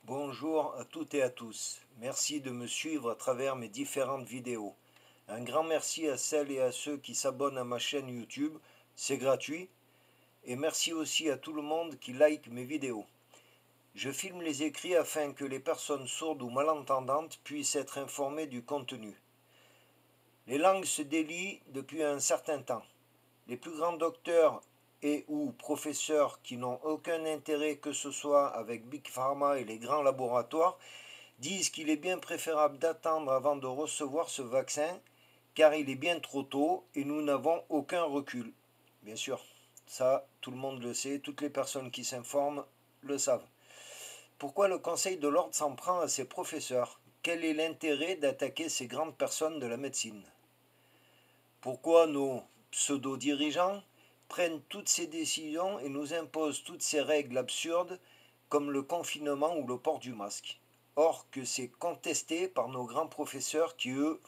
Bonjour à toutes et à tous. Merci de me suivre à travers mes différentes vidéos. Un grand merci à celles et à ceux qui s'abonnent à ma chaîne YouTube, c'est gratuit. Et merci aussi à tout le monde qui like mes vidéos. Je filme les écrits afin que les personnes sourdes ou malentendantes puissent être informées du contenu. Les langues se délient depuis un certain temps. Les plus grands docteurs et ou professeurs qui n'ont aucun intérêt que ce soit avec Big Pharma et les grands laboratoires disent qu'il est bien préférable d'attendre avant de recevoir ce vaccin car il est bien trop tôt et nous n'avons aucun recul. Bien sûr, ça tout le monde le sait, toutes les personnes qui s'informent le savent. Pourquoi le Conseil de l'ordre s'en prend à ses professeurs? Quel est l'intérêt d'attaquer ces grandes personnes de la médecine? Pourquoi nos pseudo-dirigeants prennent toutes ces décisions et nous imposent toutes ces règles absurdes comme le confinement ou le port du masque? Or que c'est contesté par nos grands professeurs qui, eux,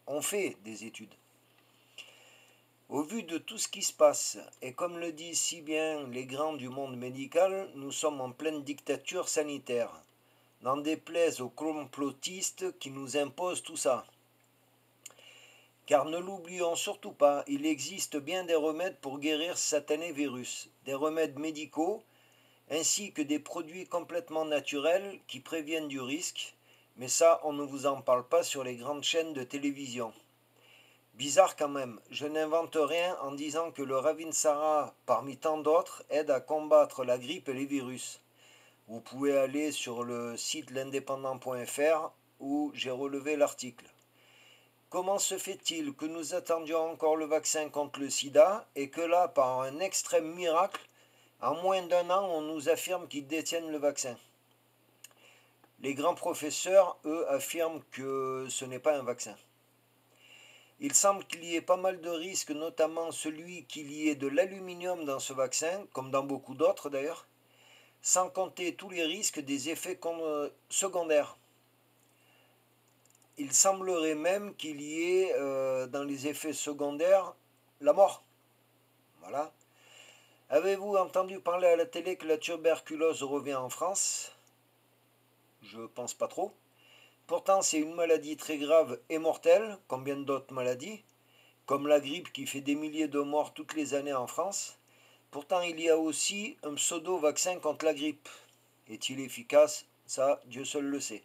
ont fait des études. Au vu de tout ce qui se passe, et comme le disent si bien les grands du monde médical, nous sommes en pleine dictature sanitaire. N'en déplaise aux complotistes qui nous imposent tout ça. Car ne l'oublions surtout pas, il existe bien des remèdes pour guérir ce satané virus, des remèdes médicaux, ainsi que des produits complètement naturels qui préviennent du risque, mais ça on ne vous en parle pas sur les grandes chaînes de télévision. Bizarre quand même, je n'invente rien en disant que le Ravinsara, parmi tant d'autres, aide à combattre la grippe et les virus. Vous pouvez aller sur le site l'indépendant.fr où j'ai relevé l'article. Comment se fait-il que nous attendions encore le vaccin contre le sida et que là, par un extrême miracle, en moins d'un an, on nous affirme qu'ils détiennent le vaccin? Les grands professeurs, eux, affirment que ce n'est pas un vaccin. Il semble qu'il y ait pas mal de risques, notamment celui qu'il y ait de l'aluminium dans ce vaccin, comme dans beaucoup d'autres d'ailleurs, sans compter tous les risques des effets secondaires. Il semblerait même qu'il y ait dans les effets secondaires la mort. Voilà. Avez-vous entendu parler à la télé que la tuberculose revient en France? Je pense pas trop. Pourtant, c'est une maladie très grave et mortelle, comme bien d'autres maladies, comme la grippe qui fait des milliers de morts toutes les années en France. Pourtant, il y a aussi un pseudo-vaccin contre la grippe. Est-il efficace? Ça, Dieu seul le sait.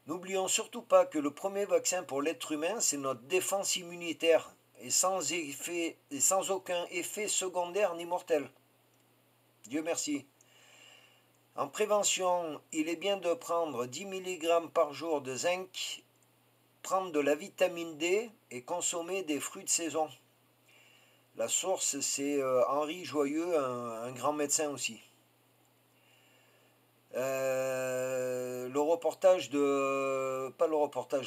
N'oublions surtout pas que le premier vaccin pour l'être humain, c'est notre défense immunitaire, et sans aucun effet secondaire ni mortel. Dieu merci. En prévention, il est bien de prendre 10 mg par jour de zinc, prendre de la vitamine D et consommer des fruits de saison. La source, c'est Henri Joyeux, un grand médecin aussi.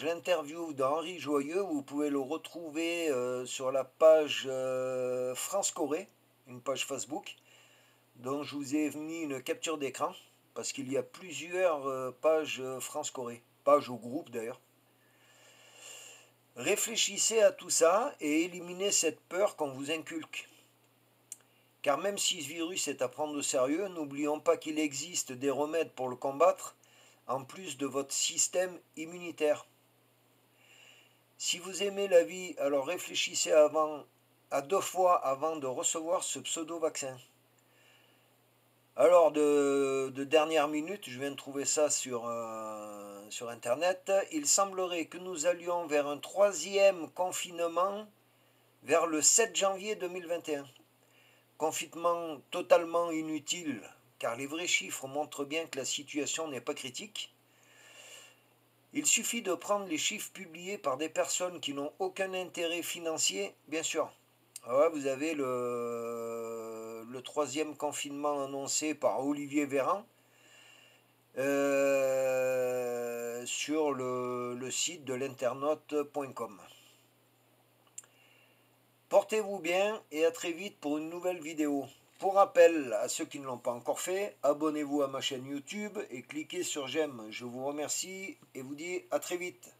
L'interview d'Henri Joyeux, vous pouvez le retrouver sur la page France-Corée, une page Facebook, dont je vous ai mis une capture d'écran, parce qu'il y a plusieurs pages France-Corée, pages ou groupes d'ailleurs. Réfléchissez à tout ça et éliminez cette peur qu'on vous inculque. Car même si ce virus est à prendre au sérieux, n'oublions pas qu'il existe des remèdes pour le combattre, en plus de votre système immunitaire. Si vous aimez la vie, alors réfléchissez à 2 fois avant de recevoir ce pseudo-vaccin. Alors, de dernière minute, je viens de trouver ça sur Internet, il semblerait que nous allions vers un 3e confinement vers le 7 janvier 2021. Confinement totalement inutile, car les vrais chiffres montrent bien que la situation n'est pas critique. Il suffit de prendre les chiffres publiés par des personnes qui n'ont aucun intérêt financier, bien sûr. Ouais, vous avez le 3e confinement annoncé par Olivier Véran sur le site de l'internaute.com. Portez-vous bien et à très vite pour une nouvelle vidéo. Pour rappel, à ceux qui ne l'ont pas encore fait, abonnez-vous à ma chaîne YouTube et cliquez sur j'aime. Je vous remercie et vous dis à très vite.